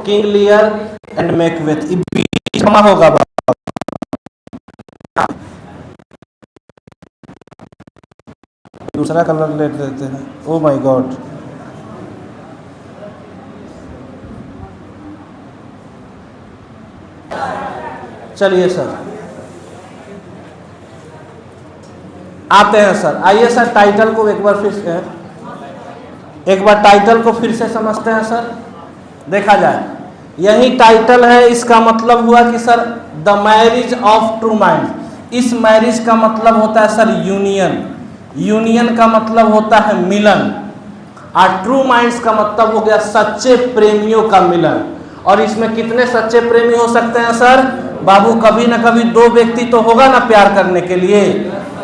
King Lear and Macbeth होगा। दूसरा colour ले लेते हैं। ओ माय गॉड, चलिए सर आते हैं सर। आइए सर टाइटल को एक बार टाइटल को फिर से समझते हैं सर। देखा जाए यही टाइटल है, इसका मतलब हुआ कि sir the marriage of true mind. इस मैरिज का मतलब होता है सर यूनियन, यूनियन का मतलब होता है मिलन, और ट्रू माइंड्स का मतलब हो गया सच्चे प्रेमियों का मिलन। और इसमें कितने सच्चे प्रेमी हो सकते हैं सर? बाबू कभी ना कभी दो व्यक्ति तो होगा ना प्यार करने के लिए।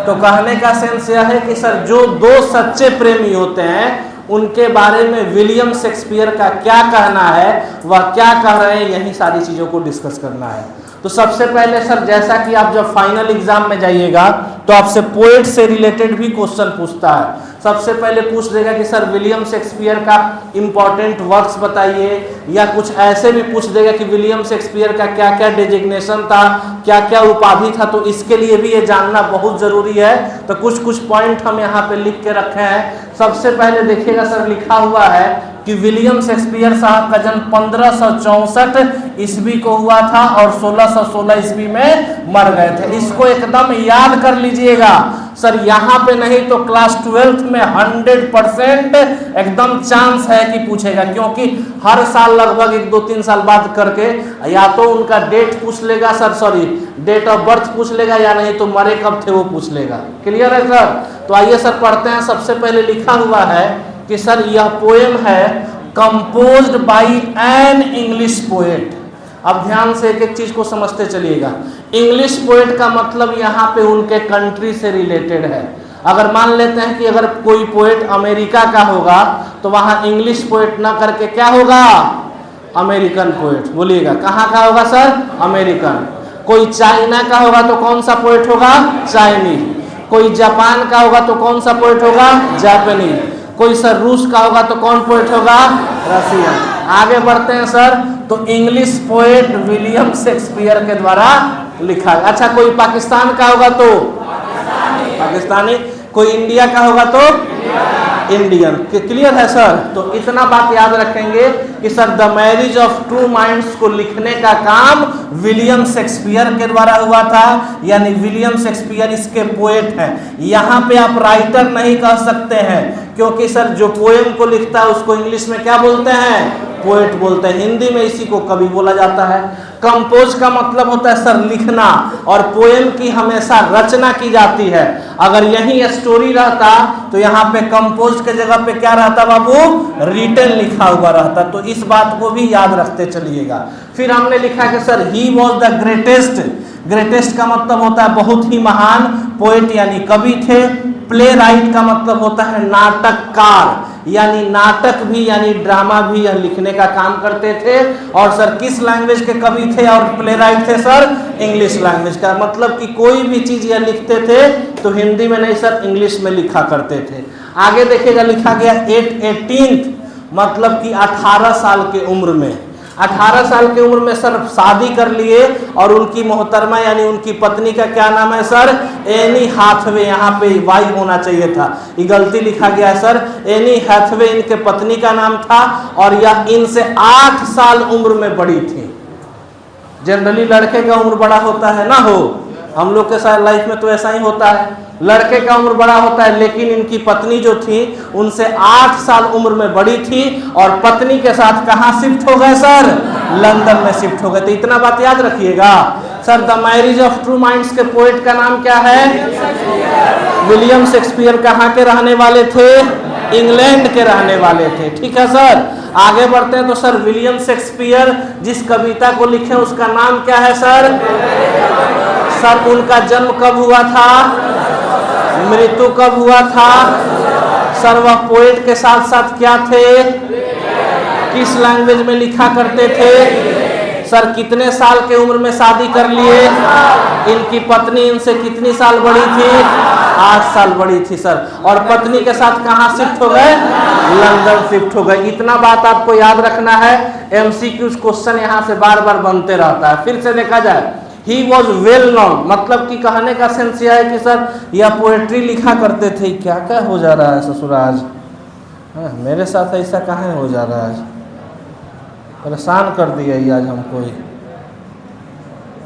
तो कहने का सेंस यह है कि सर जो दो सच्चे प्रेमी होते हैं उनके बारे में विलियम शेक्सपियर का क्या कहना है, वह क्या कह रहे हैं, यही सारी चीज़ों को डिस्कस करना है। तो सबसे पहले सर जैसा कि आप जब फाइनल एग्जाम में जाइएगा तो आपसे पोएट से रिलेटेड भी क्वेश्चन पूछता है। सबसे पहले पूछ देगा कि सर विलियम शेक्सपियर का इंपॉर्टेंट वर्क्स बताइए, या कुछ ऐसे भी पूछ देगा कि विलियम शेक्सपियर का क्या क्या डेजिग्नेशन था, क्या क्या उपाधि था। तो इसके लिए भी ये जानना बहुत ज़रूरी है। तो कुछ कुछ पॉइंट हम यहाँ पे लिख के रखे हैं। सबसे पहले देखिएगा सर लिखा हुआ है कि विलियम शेक्सपियर साहब का जन्म 1564 ईस्वी को हुआ था और 1616 ईस्वी में मर गए थे। इसको एकदम याद कर लीजिएगा सर, यहाँ पे नहीं तो क्लास 12th में 100% एकदम चांस है कि पूछेगा, क्योंकि हर साल लगभग 1-2-3 साल बाद करके या तो उनका डेट पूछ लेगा sir, sorry date of birth पूछ लेगा, या नहीं तो मरे कब थे वो पूछ लेगा। क्लियर है सर? तो आइए सर पढ़ते हैं। सबसे पहले लिखा हुआ है कि सर यह पोएम है composed bye an English poet. अब ध्यान से एक एक चीज को समझते चलिएगा। इंग्लिश पोएट का मतलब यहाँ पे उनके कंट्री से रिलेटेड है। अगर मान लेते हैं कि अगर कोई पोएट अमेरिका का होगा तो वहाँ इंग्लिश पोएट ना करके क्या होगा? American poet. बोलिएगा कहाँ का होगा सर? अमेरिकन। कोई चाइना का होगा तो कौन सा पोएट होगा? चाइनीज। कोई जापान का होगा तो कौन सा पोएट होगा? जापानीज। कोई सर रूस का होगा तो कौन पोएट होगा? रशियन। आगे बढ़ते हैं सर। तो इंग्लिश पोएट विलियम शेक्सपियर के द्वारा लिखा है। अच्छा कोई पाकिस्तान का होगा तो पाकिस्तानी, कोई इंडिया का होगा तो इंडियन। क्लियर है सर? तो इतना बात याद रखेंगे कि sir the marriage of true minds को लिखने का काम विलियम शेक्सपियर के द्वारा हुआ था, यानी विलियम शेक्सपियर इसके पोएट हैं। यहाँ पे आप राइटर नहीं कह सकते हैं, क्योंकि सर जो पोएम को लिखता है उसको इंग्लिश में क्या बोलते हैं? पोएट बोलते हैं। हिंदी में इसी को कवि बोला जाता है। कंपोज का मतलब होता है सर लिखना, और पोएम की हमेशा रचना की जाती है। अगर यही स्टोरी रहता तो यहाँ पे कंपोज के जगह पे क्या रहता बाबू? रिटन लिखा हुआ रहता। तो इस बात को भी याद रखते चलिएगा। फिर हमने लिखा कि sir he was the greatest. Greatest का मतलब होता है बहुत ही महान। पोएट यानी कवि थे। प्ले राइट का मतलब होता है नाटककार, यानी नाटक भी यानी ड्रामा भी यह लिखने का काम करते थे। और सर किस लैंग्वेज के कवि थे और प्ले राइट थे सर? इंग्लिश लैंग्वेज का। मतलब कि कोई भी चीज यह लिखते थे तो हिंदी में नहीं सर इंग्लिश में लिखा करते थे। आगे देखिएगा लिखा गया 18th, मतलब कि 18 साल के उम्र में। 18 साल की उम्र में सर शादी कर लिए, और उनकी मोहतरमा यानी उनकी पत्नी का क्या नाम है सर? Any Hathaway. यहाँ पे वाई होना चाहिए था, ये गलती लिखा गया है सर। एनी हाथवे इनके पत्नी का नाम था, और यह इनसे 8 साल उम्र में बड़ी थी। जनरली लड़के का उम्र बड़ा होता है ना, हो हम लोग के साथ लाइफ में तो ऐसा ही होता है, लड़के का उम्र बड़ा होता है। लेकिन इनकी पत्नी जो थी उनसे 8 साल उम्र में बड़ी थी, और पत्नी के साथ कहाँ शिफ्ट हो गए सर? लंदन में शिफ्ट हो गए। तो इतना बात याद रखिएगा sir. The marriage of true minds के पोएट का नाम क्या है? William Shakespeare. कहाँ के रहने वाले थे? इंग्लैंड के रहने वाले थे। ठीक है सर। आगे बढ़ते हैं। तो सर विलियम शेक्सपियर जिस कविता को लिखे उसका नाम क्या है सर? सर उनका जन्म कब हुआ था? मृत्यु कब हुआ था? सर वह पोएट के साथ साथ क्या थे? किस लैंग्वेज में लिखा करते थे? सर कितने साल के उम्र में शादी कर लिए? इनकी पत्नी इनसे कितनी साल बड़ी थी? 8 साल बड़ी थी सर। और पत्नी के साथ कहाँ शिफ्ट हो गए? लंदन शिफ्ट हो गए। इतना बात आपको याद रखना है, एमसीक्यू क्वेश्चन यहाँ से बार बार बनते रहता है। फिर से देखा जाए, ही वॉज वेल नोन, मतलब कि कहने का सेंस यह है कि सर यह पोएट्री लिखा करते थे। क्या क्या हो जा रहा है ससुराज, मेरे साथ ऐसा कहाँ हो जा रहा है, परेशान कर दिया ये आज हमको ही,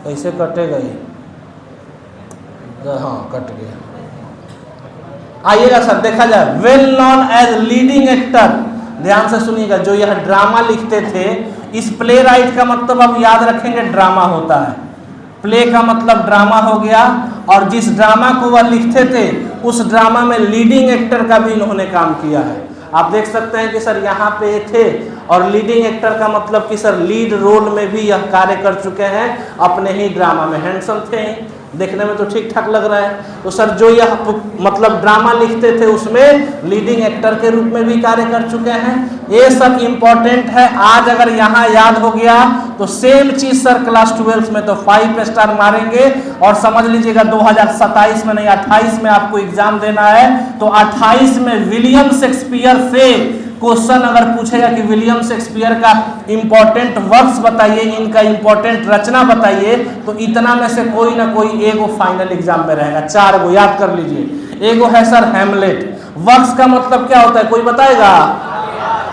कैसे कटेगा ये, हाँ कट गया। आइएगा सर, देखा जाए, well known as leading actor, ध्यान से सुनिएगा, जो यह ड्रामा लिखते थे, इस प्ले राइट का मतलब आप याद रखेंगे ड्रामा होता है, प्ले का मतलब ड्रामा हो गया, और जिस ड्रामा को वह लिखते थे उस ड्रामा में लीडिंग एक्टर का भी इन्होंने काम किया है। आप देख सकते हैं कि सर यहाँ पे थे, और लीडिंग एक्टर का मतलब कि सर लीड रोल में भी यह कार्य कर चुके हैं अपने ही ड्रामा में। हैंडसम थे, देखने में तो ठीक ठाक लग रहा है, तो सर जो यह मतलब ड्रामा लिखते थे उसमें लीडिंग एक्टर के रूप में भी कार्य कर चुके हैं। ये सब इम्पोर्टेंट है। आज अगर यहाँ याद हो गया तो सेम चीज सर क्लास 12 में तो 5 स्टार मारेंगे, और समझ लीजिएगा 2027 में नहीं 28 में आपको एग्जाम देना है, तो 28 में विलियम शेक्सपियर से क्वेश्चन अगर पूछेगा कि विलियम शेक्सपियर का इंपॉर्टेंट वर्क्स बताइए, इनका इंपॉर्टेंट रचना बताइए, तो इतना में से कोई ना कोई एगो फाइनल एग्जाम में रहेगा। 4 गो याद कर लीजिए। एगो है सर हेमलेट। वर्क्स का मतलब क्या होता है, कोई बताएगा?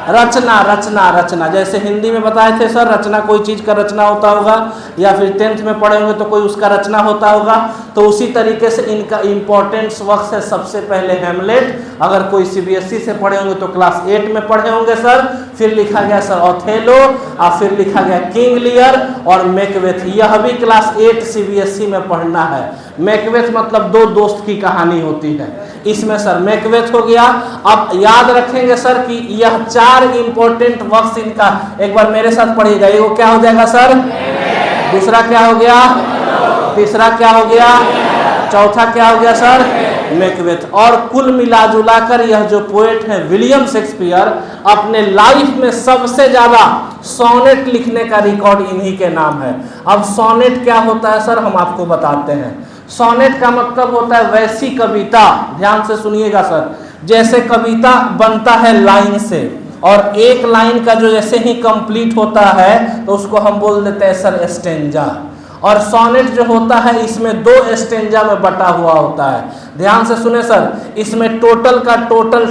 रचना, रचना, रचना। जैसे हिंदी में बताए थे सर, रचना कोई चीज़ का रचना होता होगा, या फिर 10th में पढ़े होंगे तो कोई उसका रचना होता होगा, तो उसी तरीके से इनका इम्पोर्टेंट वर्क है सबसे पहले हेमलेट। अगर कोई सीबीएसई से पढ़े होंगे तो क्लास 8 में पढ़े होंगे सर। फिर लिखा गया सर ओथेलो, और फिर लिखा गया किंग लियर और मैकबेथ। यह भी क्लास 8 सीबीएसई में पढ़ना है। मैकबेथ मतलब 2 दोस्त की कहानी होती है, इसमें सर मैकबेथ हो गया। अब याद रखेंगे सर कि यह 4 इंपॉर्टेंट वर्क्स इनका, एक बार मेरे साथ पढ़िएगा। एगो क्या हो जाएगा सर, दूसरा क्या हो गया, तीसरा क्या हो गया, चौथा क्या हो गया सर, मैकबेथ। और कुल मिला कर यह जो पोएट है विलियम शेक्सपियर, अपने लाइफ में सबसे ज्यादा सोनेट लिखने का रिकॉर्ड इन्हीं के नाम है। अब सोनेट क्या होता है सर, हम आपको बताते हैं। सोनेट का मतलब होता है वैसी कविता, ध्यान से सुनिएगा सर, जैसे कविता बनता है लाइन से, और एक लाइन का जो जैसे ही कंप्लीट होता है तो उसको हम बोल देते हैं सर स्टेंजा। और सोनेट जो होता है इसमें 2 स्टेंजा में बटा हुआ होता है। ध्यान से सुने सर, इसमें टोटल का टोटल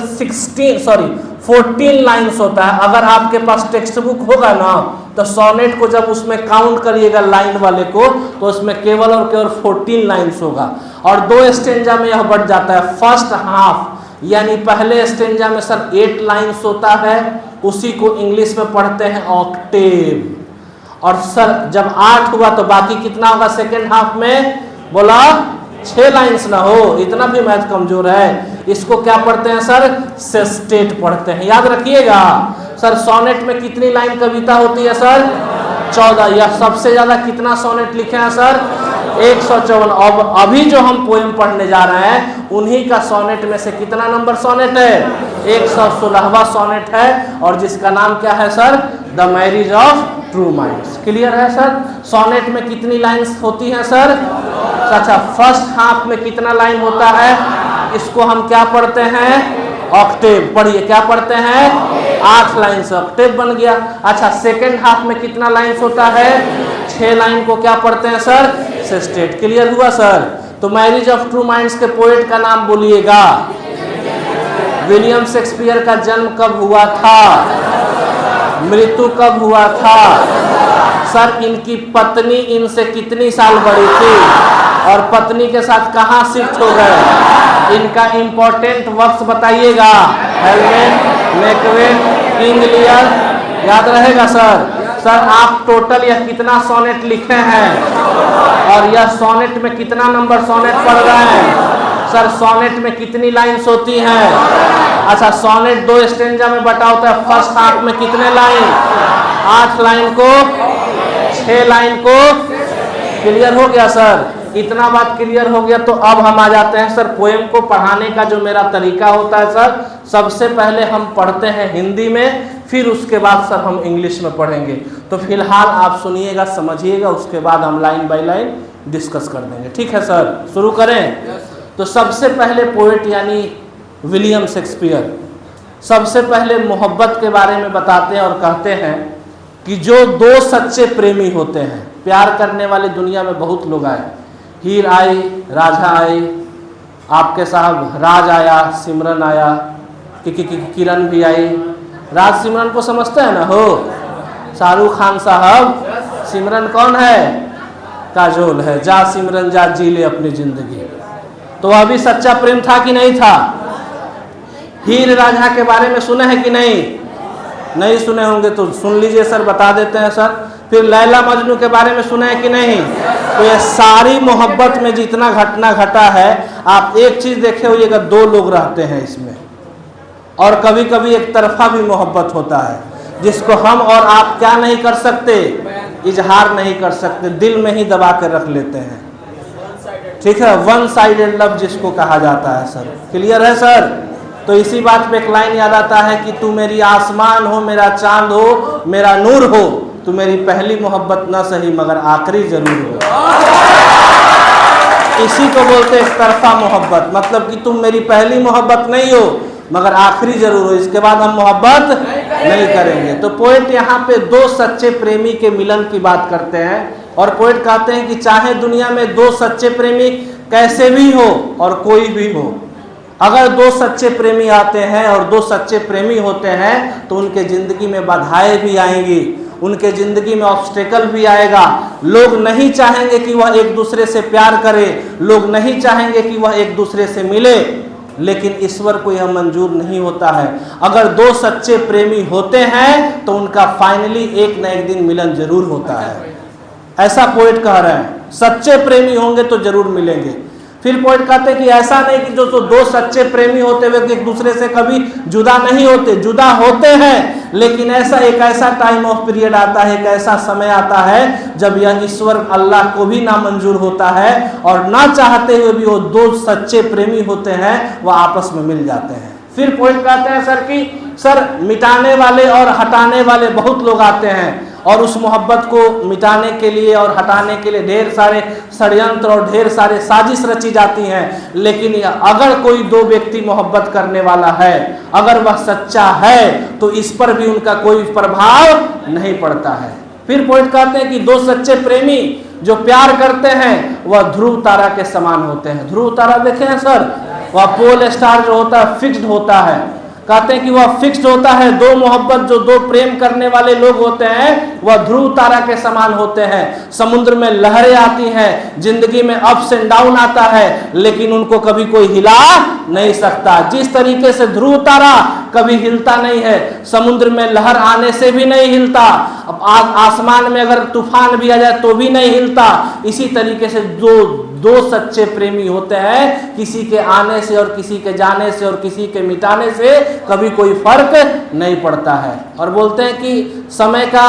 14 लाइन्स होता है। अगर आपके पास टेक्स्ट बुक होगा ना तो सोनेट को जब उसमें काउंट करिएगा लाइन वाले को, तो उसमें केवल और केवल 14 लाइन्स होगा, और 2 स्टेंजा में यह बढ़ जाता है। फर्स्ट हाफ यानी पहले स्टेंजा में सर 8 लाइन्स होता है, उसी को इंग्लिश में पढ़ते हैं ऑक्टेव। और सर जब 8 हुआ तो बाकी कितना होगा सेकेंड हाफ में, बोला 6 लाइन्स ना हो, इतना भी मैथ कमजोर है। इसको क्या पढ़ते हैं सर, सेस्टेट पढ़ते हैं। याद रखिएगा सर, सोनेट में कितनी लाइन कविता होती है सर, 14। यह सबसे ज्यादा कितना सोनेट लिखे हैं सर, 154। अब अभी जो हम पोएम पढ़ने जा रहे हैं उन्हीं का सोनेट में से कितना नंबर सोनेट है, 116वां सोनेट है, और जिसका नाम क्या है sir, the marriage of true minds. Clear है सर? सोनेट में कितनी लाइन्स होती हैं सर, अच्छा फर्स्ट हाफ में कितना लाइन होता है, इसको हम क्या पढ़ते हैं, ऑक्टेव। पढ़िए क्या पढ़ते हैं, 8 लाइन से ऑक्टेव बन गया। अच्छा सेकेंड हाफ में कितना लाइन्स होता है, 6 लाइन को क्या पढ़ते हैं सर, सेस्टेट। क्लियर हुआ सर? तो मैरिज ऑफ ट्रू माइंड्स के पोएट का नाम बोलिएगा। विलियम शेक्सपियर का जन्म कब हुआ था, मृत्यु कब हुआ था सर, इनकी पत्नी इनसे कितनी साल बड़ी थी, और पत्नी के साथ कहाँ शिफ्ट हो गए, इनका इंपॉर्टेंट वर्क्स बताइएगा। हेलमेट, मैकबेथ, किंग लियर, याद रहेगा सर? सर आप टोटल यह कितना सोनेट लिखे हैं, और यह सोनेट में कितना नंबर सोनेट पढ़ रहे हैं सर, सोनेट में कितनी लाइन्स होती हैं, अच्छा सोनेट 2 स्टेंजा में बटा होता है। फर्स्ट हाफ में कितने लाइन, 8 लाइन को, 6 लाइन को। क्लियर हो गया सर? इतना बात क्लियर हो गया तो अब हम आ जाते हैं सर पोएम को पढ़ाने का जो मेरा तरीका होता है सर, सबसे पहले हम पढ़ते हैं हिंदी में, फिर उसके बाद सर हम इंग्लिश में पढ़ेंगे। तो फिलहाल आप सुनिएगा, समझिएगा, उसके बाद हम लाइन बाय लाइन डिस्कस कर देंगे। ठीक है सर, शुरू करें? तो सबसे पहले पोएट यानी विलियम शेक्सपियर, सबसे पहले मोहब्बत के बारे में बताते हैं और कहते हैं कि जो दो सच्चे प्रेमी होते हैं, प्यार करने वाले दुनिया में बहुत लोग आए, हीर आई, राझा आई, आपके साहब राज आया, सिमरन आया, किरण भी आई। राज सिमरन को समझते हैं ना हो, शाहरुख खान साहब, सिमरन कौन है? काजोल है। जा सिमरन जा जी ले अपनी जिंदगी। तो अभी सच्चा प्रेम था कि नहीं था? हीर राझा के बारे में सुने हैं कि नहीं? नहीं सुने होंगे तो सुन लीजिए सर, बता देते हैं सर। फिर लैला मजनू के बारे में सुने हैं कि नहीं? तो ये सारी मोहब्बत में जितना घटना घटा है, आप एक चीज देखे होइएगा, दो लोग रहते हैं इसमें, और कभी कभी एक तरफा भी मोहब्बत होता है, जिसको हम और आप क्या नहीं कर सकते, इजहार नहीं कर सकते, दिल में ही दबा कर रख लेते हैं। ठीक है, वन साइडेड लव जिसको कहा जाता है सर। क्लियर है सर? तो इसी बात पे एक लाइन याद आता है कि तू मेरी आसमान हो, मेरा चांद हो, मेरा नूर हो, तू मेरी पहली मोहब्बत ना सही मगर आखिरी जरूर हो। इसी को बोलते एक तरफा मोहब्बत, मतलब कि तुम मेरी पहली मोहब्बत नहीं हो मगर आखिरी जरूर हो, इसके बाद हम मोहब्बत नहीं करेंगे। तो पोएट यहाँ पे दो सच्चे प्रेमी के मिलन की बात करते हैं, और पोएट कहते हैं कि चाहे दुनिया में दो सच्चे प्रेमी कैसे भी हो और कोई भी हो, अगर दो सच्चे प्रेमी आते हैं और दो सच्चे प्रेमी होते हैं तो उनके जिंदगी में बाधाएं भी आएंगी, उनके जिंदगी में ऑब्स्टेकल भी आएगा। लोग नहीं चाहेंगे कि वह एक दूसरे से प्यार करे, लोग नहीं चाहेंगे कि वह एक दूसरे से मिले, लेकिन ईश्वर को यह मंजूर नहीं होता है। अगर दो सच्चे प्रेमी होते हैं तो उनका फाइनली एक न एक दिन मिलन जरूर होता है, ऐसा पोएट कह रहे हैं। सच्चे प्रेमी होंगे तो जरूर मिलेंगे। फिर पोएट कहते हैं कि ऐसा नहीं कि जो दो सच्चे प्रेमी होते हुए एक दूसरे से कभी जुदा नहीं होते, जुदा होते हैं, लेकिन एक ऐसा टाइम ऑफ पीरियड आता है, एक ऐसा समय आता है जब यह ईश्वर अल्लाह को भी नामंजूर होता है, और ना चाहते हुए भी वो दो सच्चे प्रेमी होते हैं, वह आपस में मिल जाते हैं। फिर पोएट कहते हैं सर कि सर मिटाने वाले और हटाने वाले बहुत लोग आते हैं, और उस मोहब्बत को मिटाने के लिए और हटाने के लिए ढेर सारे षड्यंत्र और ढेर सारे साजिश रची जाती हैं। लेकिन अगर कोई दो व्यक्ति मोहब्बत करने वाला है, अगर वह सच्चा है, तो इस पर भी उनका कोई प्रभाव नहीं पड़ता है। फिर पोएट कहते हैं कि दो सच्चे प्रेमी जो प्यार करते हैं वह ध्रुव तारा के समान होते हैं। ध्रुव तारा देखे हैं सर? वह पोल स्टार जो होता है फिक्स्ड होता है, कहते हैं कि वह फिक्स्ड होता है। दो मोहब्बत जो दो प्रेम करने वाले लोग होते हैं वह ध्रुव तारा के समान होते हैं। समुद्र में लहरें आती हैं, जिंदगी में अप्स एंड डाउन आता है, लेकिन उनको कभी कोई हिला नहीं सकता। जिस तरीके से ध्रुव तारा कभी हिलता नहीं है, समुद्र में लहर आने से भी नहीं हिलता, अब आसमान में अगर तूफान भी आ जाए तो भी नहीं हिलता, इसी तरीके से दो सच्चे प्रेमी होते हैं, किसी के आने से और किसी के जाने से और किसी के मिटाने से कभी कोई फर्क नहीं पड़ता है। और बोलते हैं कि समय का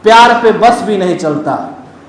प्यार पे बस भी नहीं चलता।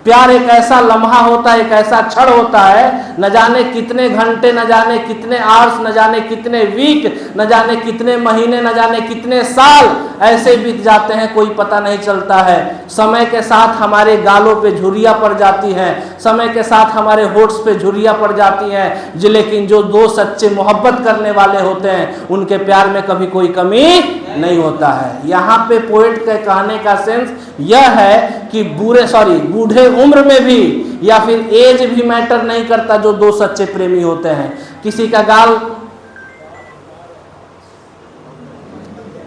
प्यार एक ऐसा लम्हा होता है, एक ऐसा क्षण होता है, न जाने कितने घंटे, न जाने कितने आवर्स, न जाने कितने वीक, न जाने कितने महीने, न जाने कितने साल ऐसे बीत जाते हैं, कोई पता नहीं चलता है। समय के साथ हमारे गालों पे झुर्रियाँ पड़ जाती हैं, समय के साथ हमारे होठ्स पे झुर्रियाँ पड़ जाती हैं, लेकिन जो दो सच्चे मोहब्बत करने वाले होते हैं उनके प्यार में कभी कोई कमी नहीं होता है। यहाँ पे पोएट के कहने का सेंस यह है कि बूढ़े उम्र में भी या फिर एज भी मैटर नहीं करता, जो दो सच्चे प्रेमी होते हैं। किसी का गाल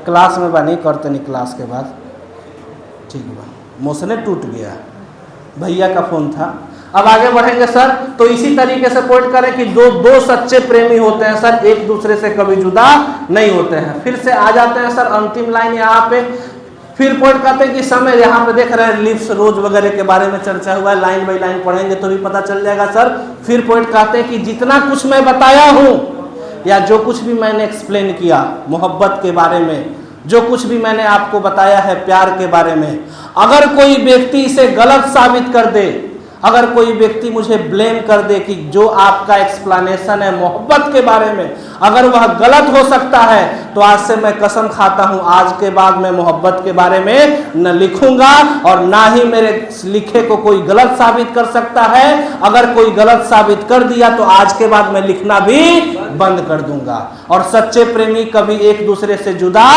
क्लास में नहीं करते, नहीं क्लास के बाद ठीक बा, मोसने टूट गया, भैया का फोन था। अब आगे बढ़ेंगे सर। तो इसी तरीके से पोएट करें कि दो सच्चे प्रेमी होते हैं सर, एक दूसरे से कभी जुदा नहीं होते हैं। फिर से आ जाते हैं सर अंतिम लाइन यहाँ पे। फिर पोएट कहते हैं कि समय, यहाँ पे देख रहे हैं लिप्स रोज वगैरह के बारे में चर्चा हुआ है, लाइन बाई लाइन पढ़ेंगे तो भी पता चल जाएगा सर। फिर पोएट कहते हैं कि जितना कुछ मैं बताया हूँ या जो कुछ भी मैंने एक्सप्लेन किया मोहब्बत के बारे में, जो कुछ भी मैंने आपको बताया है प्यार के बारे में, अगर कोई व्यक्ति इसे गलत साबित कर दे, अगर कोई व्यक्ति मुझे ब्लेम कर दे कि जो आपका एक्सप्लेनेशन है मोहब्बत के बारे में, अगर वह गलत हो सकता है, तो आज से मैं कसम खाता हूं, आज के बाद मैं मोहब्बत के बारे में न लिखूंगा और ना ही मेरे लिखे को कोई गलत साबित कर सकता है। अगर कोई गलत साबित कर दिया तो आज के बाद मैं लिखना भी बंद कर दूंगा। और सच्चे प्रेमी कभी एक दूसरे से जुदा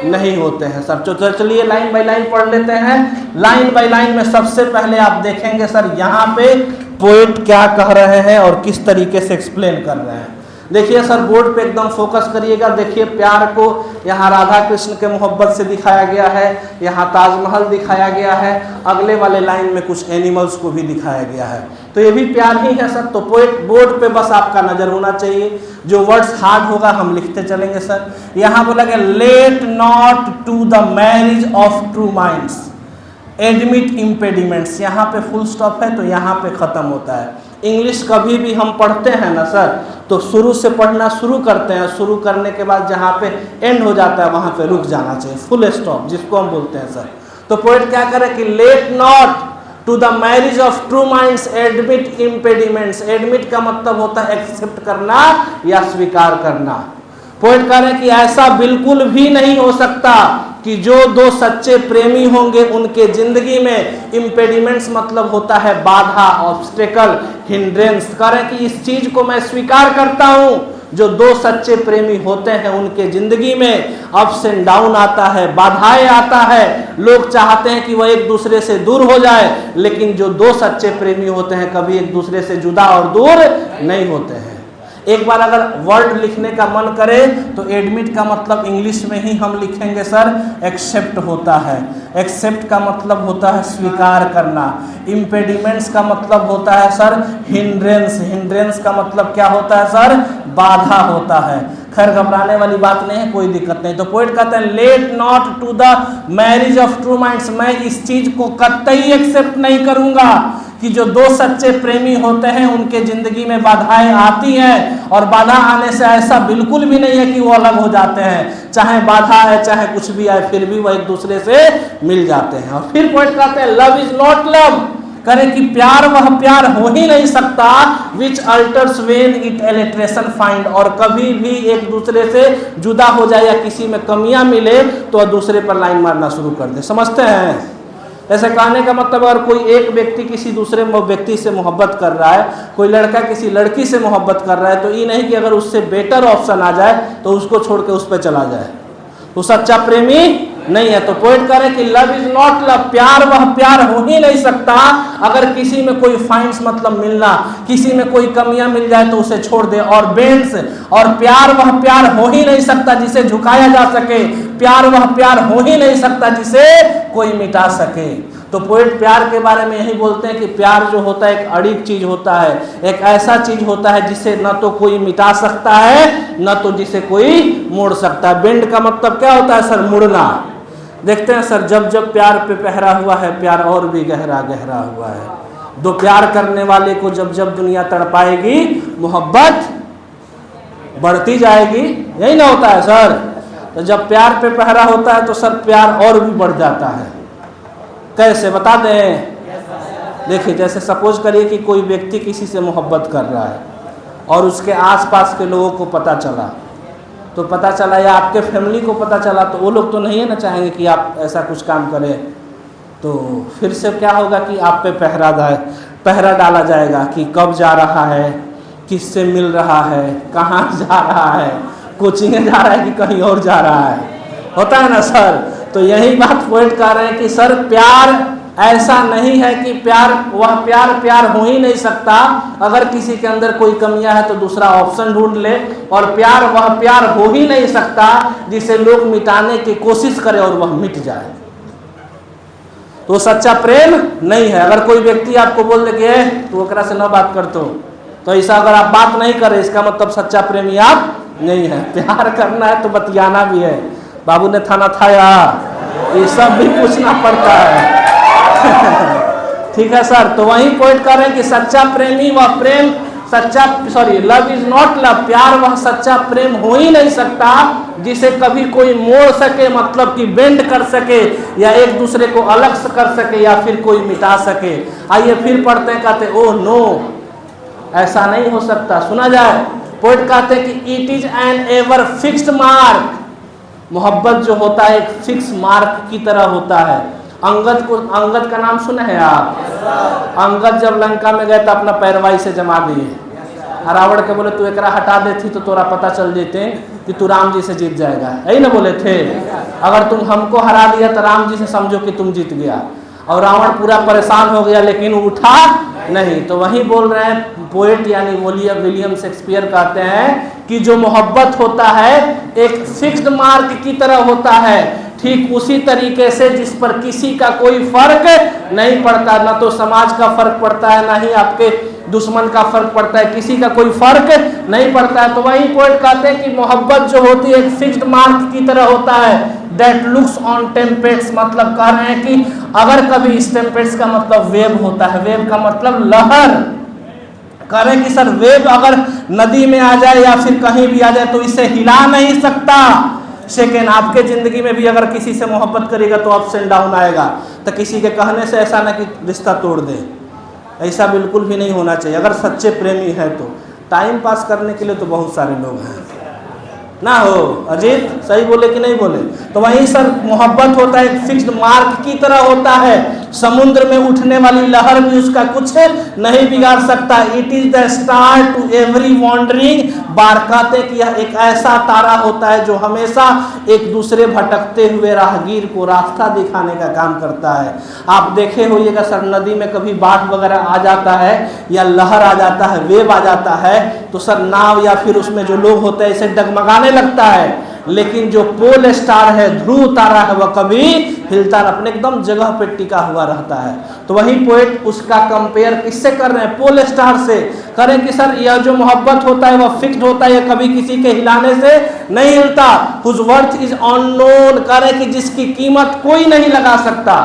नहीं होते हैं सर। तो चलिए लाइन बाय लाइन पढ़ लेते हैं। लाइन बाय लाइन में सबसे पहले आप देखेंगे सर यहाँ पे पोएट क्या कह रहे हैं और किस तरीके से एक्सप्लेन कर रहे हैं। देखिए सर बोर्ड पे एकदम फोकस करिएगा। देखिए प्यार को यहाँ राधा कृष्ण के मोहब्बत से दिखाया गया है, यहाँ ताजमहल दिखाया गया है, अगले वाले लाइन में कुछ एनिमल्स को भी दिखाया गया है। तो ये भी प्यार ही है सर। तो पोएट बोर्ड पे बस आपका नज़र होना चाहिए, जो वर्ड्स हार्ड होगा हम लिखते चलेंगे सर। यहाँ बोला गया let not to the marriage of true minds admit impediments. यहाँ पे फुल स्टॉप है तो यहाँ पे ख़त्म होता है। इंग्लिश कभी भी हम पढ़ते हैं ना सर तो शुरू से पढ़ना शुरू करते हैं, शुरू करने के बाद जहाँ पे एंड हो जाता है वहाँ पे रुक जाना चाहिए, फुल स्टॉप जिसको हम बोलते हैं सर। तो पोएट क्या करे कि let not to the marriage of true minds admit impediments. Admit का मतलब होता है एक्सेप्ट करना या स्वीकार करना। पोएट कह रहे हैं कि ऐसा बिल्कुल भी नहीं हो सकता कि जो दो सच्चे प्रेमी होंगे उनके जिंदगी में इम्पेडिमेंट्स मतलब होता है बाधा, ऑब्स्टेकल, हिंड्रेंस। कह रहे हैं कि इस चीज को मैं स्वीकार करता हूं, जो दो सच्चे प्रेमी होते हैं उनके जिंदगी में अप्स एंड डाउन आता है, बाधाएं आता है। लोग चाहते हैं कि वह एक दूसरे से दूर हो जाए, लेकिन जो दो सच्चे प्रेमी होते हैं कभी एक दूसरे से जुदा और दूर नहीं होते हैं। एक बार अगर वर्ड लिखने का मन करे तो एडमिट का मतलब इंग्लिश में ही हम लिखेंगे सर एक्सेप्ट होता है। एक्सेप्ट का मतलब होता है स्वीकार करना। इम्पेडिमेंट्स का मतलब होता है सर हिंड्रेंस। हिंड्रेंस का मतलब क्या होता है सर बाधा होता है। खैर घबराने वाली बात नहीं है, कोई दिक्कत नहीं। तो पोएट कहते हैं let not to the marriage of true minds. मैं इस चीज को कतई एक्सेप्ट नहीं करूंगा कि जो दो सच्चे प्रेमी होते हैं उनके जिंदगी में बाधाएं आती हैं, और बाधा आने से ऐसा बिल्कुल भी नहीं है कि वो अलग हो जाते हैं। चाहे बाधा है चाहे कुछ भी आए फिर भी वो एक दूसरे से मिल जाते हैं। और फिर पोएट कहते हैं लव इज नॉट लव। करें कि प्यार वह प्यार हो ही नहीं सकता which alters when it alliteration find. और कभी भी एक दूसरे से जुदा हो जाए या किसी में कमियां मिले तो दूसरे पर लाइन मारना शुरू कर दे। समझते हैं? ऐसे कहने का मतलब अगर कोई एक व्यक्ति किसी दूसरे व्यक्ति से मोहब्बत कर रहा है, कोई लड़का किसी लड़की से मोहब्बत कर रहा है, तो ये नहीं कि अगर उससे बेटर ऑप्शन आ जाए तो उसको छोड़ के उस पर चला जाए, वो सच्चा प्रेमी नहीं है। तो पोएट कह रहे हैं कि लव इज नॉट लव। प्यार वह प्यार हो ही नहीं सकता अगर किसी में कोई फाइंड्स मतलब मिलना, किसी में कोई कमियां मिल जाए तो उसे छोड़ दे। और बेंड्स, और प्यार वह प्यार हो ही नहीं सकता जिसे झुकाया जा सके। प्यार वह प्यार हो ही नहीं सकता जिसे कोई मिटा सके। तो पोएट प्यार के बारे में यही बोलते हैं कि प्यार जो होता है एक अड़िग चीज होता है, एक ऐसा चीज होता है जिसे न तो कोई मिटा सकता है न तो जिसे कोई मोड़ सकता है। बेंड का मतलब क्या होता है सर मुड़ना। देखते हैं सर जब जब प्यार पे पहरा हुआ है प्यार और भी गहरा गहरा हुआ है। दो प्यार करने वाले को जब जब दुनिया तड़पाएगी मोहब्बत बढ़ती जाएगी, यही ना होता है सर। तो जब प्यार पे पहरा होता है तो सर प्यार और भी बढ़ जाता है। कैसे बता दें? देखिए जैसे सपोज करिए कि कोई व्यक्ति किसी से मोहब्बत कर रहा है और उसके आसपास के लोगों को पता चला, तो पता चला या आपके फैमिली को पता चला, तो वो लोग तो नहीं है ना चाहेंगे कि आप ऐसा कुछ काम करें। तो फिर से क्या होगा कि आप पे पहरा डाला जाएगा कि कब जा रहा है, किससे मिल रहा है, कहाँ जा रहा है, कोचिंग जा रहा है कि कहीं और जा रहा है, होता है ना सर। तो यही बात पोएट कह रहे हैं कि सर प्यार ऐसा नहीं है कि प्यार वह प्यार प्यार हो ही नहीं सकता अगर किसी के अंदर कोई कमियां है तो दूसरा ऑप्शन ढूंढ ले। और प्यार वह प्यार हो ही नहीं सकता जिसे लोग मिटाने की कोशिश करें और वह मिट जाए, तो सच्चा प्रेम नहीं है। अगर कोई व्यक्ति आपको बोल दे कि तो ओकरा से न बात कर, तो ऐसा अगर आप बात नहीं करें इसका मतलब सच्चा प्रेमी आप नहीं है। प्यार करना है तो बतियाना भी है। बाबू ने थाना था यार, ये सब भी पूछना पड़ता है। ठीक है सर। तो वही पॉइंट कर रहे हैं कि सच्चा प्रेमी वह प्रेम सच्चा लव इज नॉट लव। प्यार वह सच्चा प्रेम हो ही नहीं सकता जिसे कभी कोई मोड़ सके, मतलब कि बेंड कर सके या एक दूसरे को अलग कर सके या फिर कोई मिटा सके। आइए फिर पढ़ते हैं, कहते ओह नो, ऐसा नहीं हो सकता। सुना जाए, पोएट कहते हैं कि it is an ever fixed mark. मोहब्बत जो होता है एक फिक्स मार्क की तरह होता है। अंगद का नाम सुने हैं आप? अंगद जब लंका में गए तो अपना पैरवाई से जमा दिए, और रावण के बोले तू एकरा हटा देती तो तोरा पता चल जेते कि तू राम जी से जीत जाएगा, यही ना बोले थे। अगर तुम हमको हरा दिया तो राम जी से समझो कि तुम जीत गया। और रावण पूरा परेशान हो गया लेकिन उठा नहीं। तो वही बोल रहे हैं पोएट यानी विलियम शेक्सपियर कहते हैं कि जो मोहब्बत होता है एक फिक्स्ड मार्क की तरह होता है, ठीक उसी तरीके से जिस पर किसी का कोई फर्क नहीं पड़ता, ना तो समाज का फर्क पड़ता है ना ही आपके दुश्मन का फर्क पड़ता है, किसी का कोई फर्क नहीं पड़ता है। तो वही पोएट कहते हैं कि मोहब्बत जो होती है एक फिक्स्ड मार्क की तरह होता है, दैट लुक्स ऑन टेम्पेट्स, मतलब कह रहे हैं कि अगर कभी इस टेम्पेट्स का मतलब वेव होता है, वेव का मतलब लहर, कह रहे हैं कि सर वेव अगर नदी में आ जाए या फिर कहीं भी आ जाए तो इसे हिला नहीं सकता। सेकेंड, आपके जिंदगी में भी अगर किसी से मोहब्बत करेगा तो अप्स एंड डाउन आएगा, तो किसी के कहने से ऐसा ना कि रिश्ता तोड़ दे, ऐसा बिल्कुल भी नहीं होना चाहिए। अगर सच्चे प्रेमी है तो टाइम पास करने के लिए तो बहुत सारे लोग हैं ना हो। अजीत सही बोले कि नहीं बोले? तो वहीं सर मोहब्बत होता है एक फिक्स्ड मार्क की तरह होता है, समुद्र में उठने वाली लहर भी उसका कुछ नहीं बिगाड़ सकता। It is the star to every wandering bark, कहते कि यह एक ऐसा तारा होता है जो हमेशा एक दूसरे भटकते हुए राहगीर को रास्ता दिखाने का काम करता है। आप देखे होइएगा सर नदी में कभी बाढ़ वगैरह आ जाता है या लहर आ जाता है, वेव आ जाता है, तो सर नाव या फिर उसमें जो लोग होते हैं इसे डगमगाने लगता है, लेकिन जो पोल स्टार है, ध्रुव तारा है, वह कभी हिलता अपने एकदम जगह पे टिका हुआ रहता है। तो वही पोएट उसका कंपेयर किससे कर रहे हैं? पोल स्टार से। करें कि सर यह जो मोहब्बत होता है वह फिक्स्ड होता है, कभी किसी के हिलाने से नहीं हिलता। हुज वर्थ इज अननोन, करें कि जिसकी कीमत कोई नहीं लगा सकता।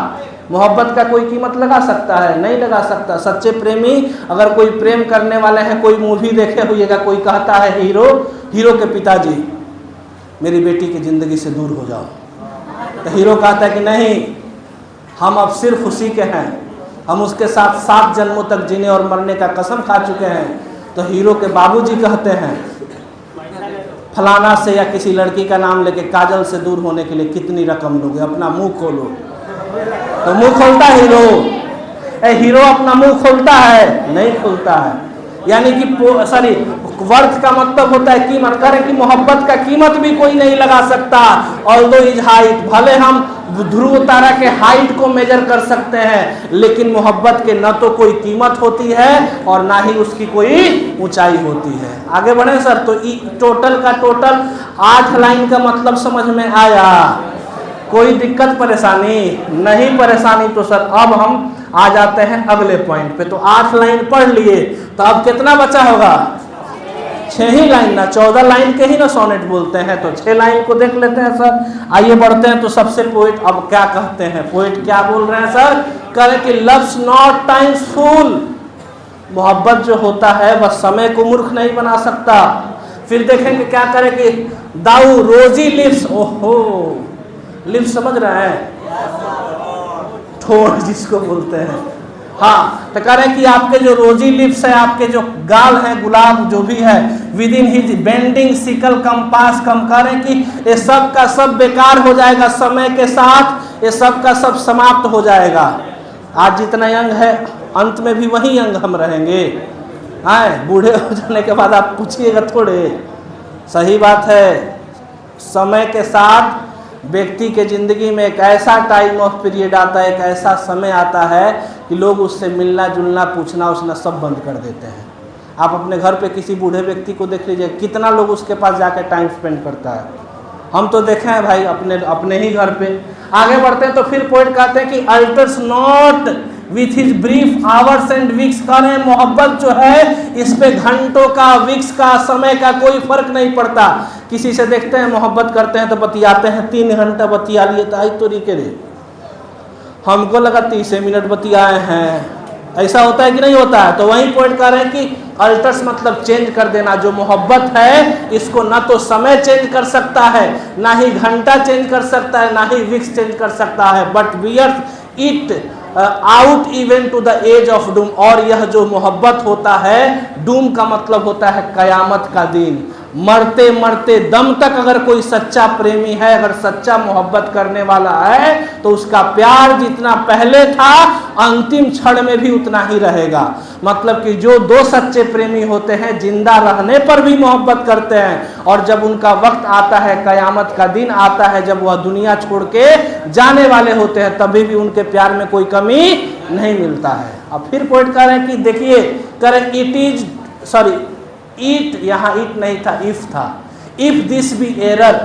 मोहब्बत का कोई कीमत लगा सकता है? नहीं लगा सकता। सच्चे प्रेमी अगर कोई प्रेम करने वाले हैं, कोई मूवी देखे होइएगा, कोई कहता है हीरो के पिताजी मेरी बेटी की ज़िंदगी से दूर हो जाओ, तो हीरो कहता है कि नहीं, हम अब सिर्फ उसी के हैं, हम उसके साथ 7 जन्मों तक जीने और मरने का कसम खा चुके हैं। तो हीरो के बाबूजी कहते हैं फलाना से या किसी लड़की का नाम लेके काजल से दूर होने के लिए कितनी रकम लोगे, अपना मुंह खोलो। तो मुंह खोलता हीरो? हीरो अपना मुंह खोलता है? नहीं खोलता है। यानी कि वर्थ का मतलब होता है कीमत। करें कि मोहब्बत का कीमत भी कोई नहीं लगा सकता। ऑल्दो इज हाइट, भले हम ध्रुव तारा के हाइट को मेजर कर सकते हैं, लेकिन मोहब्बत के न तो कोई कीमत होती है और ना ही उसकी कोई ऊंचाई होती है। आगे बढ़े सर। तो टोटल का टोटल 8 लाइन का मतलब समझ में आया? कोई दिक्कत परेशानी नहीं? परेशानी तो सर अब हम आ जाते हैं अगले पॉइंट पे। तो 8 लाइन पढ़ लिए, तो अब कितना बचा होगा? 6 ही लाइन ना, 14 लाइन के ही ना सोनेट बोलते हैं, तो 6 लाइन को देख लेते हैं सर। आइए बढ़ते हैं। तो सबसे पोएट अब क्या कहते हैं? पोएट क्या बोल रहे हैं सर? करें कि लव्स नॉट टाइम्स फूल, मोहब्बत जो होता है वह समय को मूर्ख नहीं बना सकता। फिर देखेंगे क्या करें कि दाऊ रोजी लिप्स, ओहो लिप्स समझ रहे हैं? ठोड़ जिसको बोलते हैं। हाँ, तो कह रहे हैं कि आपके जो रोजी लिप्स है, आपके जो गाल हैं, गुलाब जो भी है, within his bending sickle compass come, कह रहे हैं कि ये सब का सब बेकार हो जाएगा समय के साथ, ये सब का सब समाप्त हो जाएगा। आज जितना यंग है अंत में भी वही यंग हम रहेंगे। हाँ, बूढ़े हो जाने के बाद आप पूछिएगा थोड़े। सही बात है, समय के साथ व्यक्ति के ज़िंदगी में एक ऐसा टाइम ऑफ पीरियड आता है, एक ऐसा समय आता है कि लोग उससे मिलना जुलना पूछना उसना सब बंद कर देते हैं। आप अपने घर पे किसी बूढ़े व्यक्ति को देख लीजिए, कितना लोग उसके पास जाकर टाइम स्पेंड करता है। हम तो देखे हैं भाई अपने ही घर पे। आगे बढ़ते हैं। तो फिर पोएट कहते हैं कि altars not with his brief hours and weeks, करें मोहब्बत जो है इस पे घंटों का, वीक्स का, समय का कोई फर्क नहीं पड़ता। किसी से देखते हैं मोहब्बत करते हैं तो बतियाते हैं, 3 घंटा बतिया लिए तो आई तो रिके रे, हमको लगा 30 मिनट बतियाए हैं। ऐसा होता है कि नहीं होता है? तो वही पॉइंट कर रहे हैं कि अल्टर्स मतलब चेंज कर देना। जो मोहब्बत है इसको ना तो समय चेंज कर सकता है, ना ही घंटा चेंज कर सकता है, ना ही वीक्स चेंज कर सकता है, but bears it out even to the edge of doom. और यह जो मोहब्बत होता है, डूम का मतलब होता है कयामत का दिन। मरते मरते दम तक अगर कोई सच्चा प्रेमी है, अगर सच्चा मोहब्बत करने वाला है, तो उसका प्यार जितना पहले था अंतिम क्षण में भी उतना ही रहेगा। मतलब कि जो दो सच्चे प्रेमी होते हैं जिंदा रहने पर भी मोहब्बत करते हैं, और जब उनका वक्त आता है, कयामत का दिन आता है, जब वह दुनिया छोड़ के जाने वाले होते हैं, तभी भी उनके प्यार में कोई कमी नहीं मिलता है। अब फिर पॉइंट कह रहे हैं कि देखिए, करें इट, यहाँ इट नहीं था, इफ था। इफ दिस बी एरर,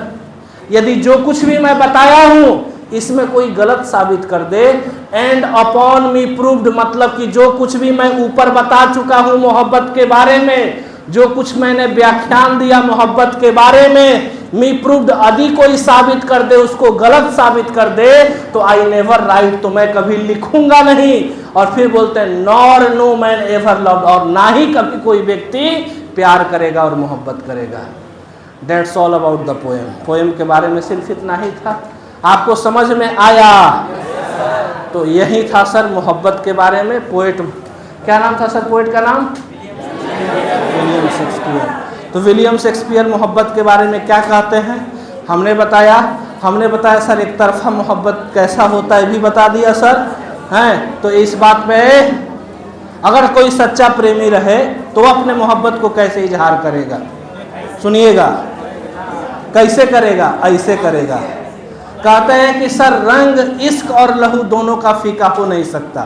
यदि जो कुछ भी मैं बताया हूं इसमें कोई गलत साबित कर दे, एंड अपॉन मी प्रूव्ड, मतलब कि जो कुछ भी मैं ऊपर बता चुका हूं मोहब्बत के बारे में, जो कुछ मैंने व्याख्यान दिया मोहब्बत के बारे में, मी प्रूव्ड, यदि कोई साबित कर दे, उसको गलत साबित कर दे, तो आई नेवर राइट, तो मैं कभी लिखूंगा नहीं। और फिर बोलते हैं nor no man ever loved, और ना ही कभी कोई व्यक्ति प्यार करेगा और मोहब्बत करेगा। That's all about the poem. Poem के बारे में सिर्फ इतना ही था। आपको समझ में आया? तो यही था सर मोहब्बत के बारे में। पोएट क्या नाम था सर? पोएट का नाम विलियम शेक्सपियर। तो विलियम शेक्सपियर मोहब्बत के बारे में क्या कहते हैं हमने बताया सर। एक तरफा मोहब्बत कैसा होता है भी बता दिया सर, हैं। तो इस बात पे अगर कोई सच्चा प्रेमी रहे तो अपने मोहब्बत को कैसे इजहार करेगा? सुनिएगा, कैसे करेगा? ऐसे करेगा। कहते हैं कि सर रंग इश्क और लहू दोनों का फीका हो नहीं सकता,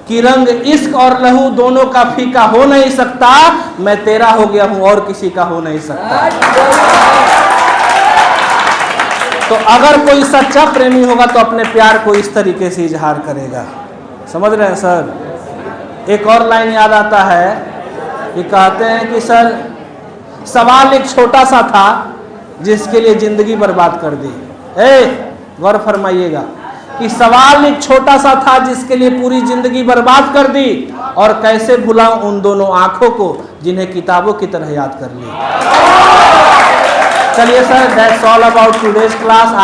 कि रंग इश्क और लहू दोनों का फीका हो नहीं सकता, मैं तेरा हो गया हूं और किसी का हो नहीं सकता। तो अगर कोई सच्चा प्रेमी होगा तो अपने प्यार को इस तरीके से इजहार करेगा। समझ रहे हैं सर? एक और लाइन याद आता है कि कहते हैं कि सर सवाल एक छोटा सा था जिसके लिए जिंदगी बर्बाद कर दी। गौर फरमाइएगा कि सवाल एक छोटा सा था जिसके लिए पूरी जिंदगी बर्बाद कर दी, और कैसे भुलाऊं उन दोनों आंखों को जिन्हें किताबों की तरह याद कर ली। चलिए sir, that's all about today's class.